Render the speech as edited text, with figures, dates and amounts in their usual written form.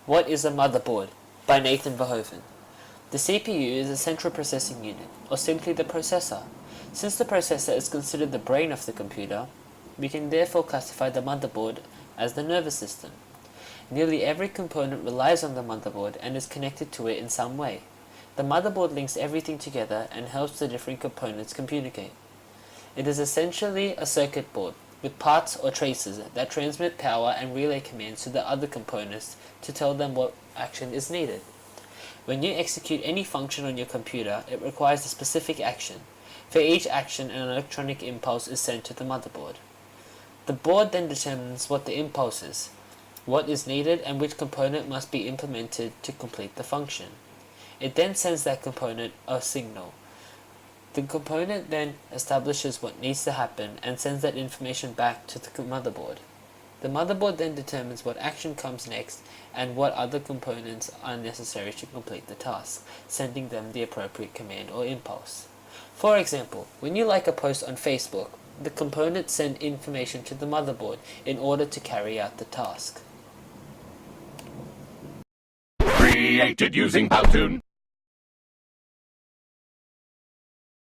What is a motherboard? By Nathan Verhoeven. The CPU is a central processing unit, or simply the processor. Since the processor is considered the brain of the computer, we can therefore classify the motherboard as the nervous system. Nearly every component relies on the motherboard and is connected to it in some way. The motherboard links everything together and helps the different components communicate. It is essentially a circuit board with parts or traces that transmit power and relay commands to the other components to tell them what action is needed. When you execute any function on your computer, it requires a specific action. For each action, an electronic impulse is sent to the motherboard. The board then determines what the impulse is, what is needed, and which component must be implemented to complete the function. It then sends that component a signal. The component then establishes what needs to happen and sends that information back to the motherboard. The motherboard then determines what action comes next and what other components are necessary to complete the task, sending them the appropriate command or impulse. For example, when you like a post on Facebook, the components send information to the motherboard in order to carry out the task. Created using Powtoon.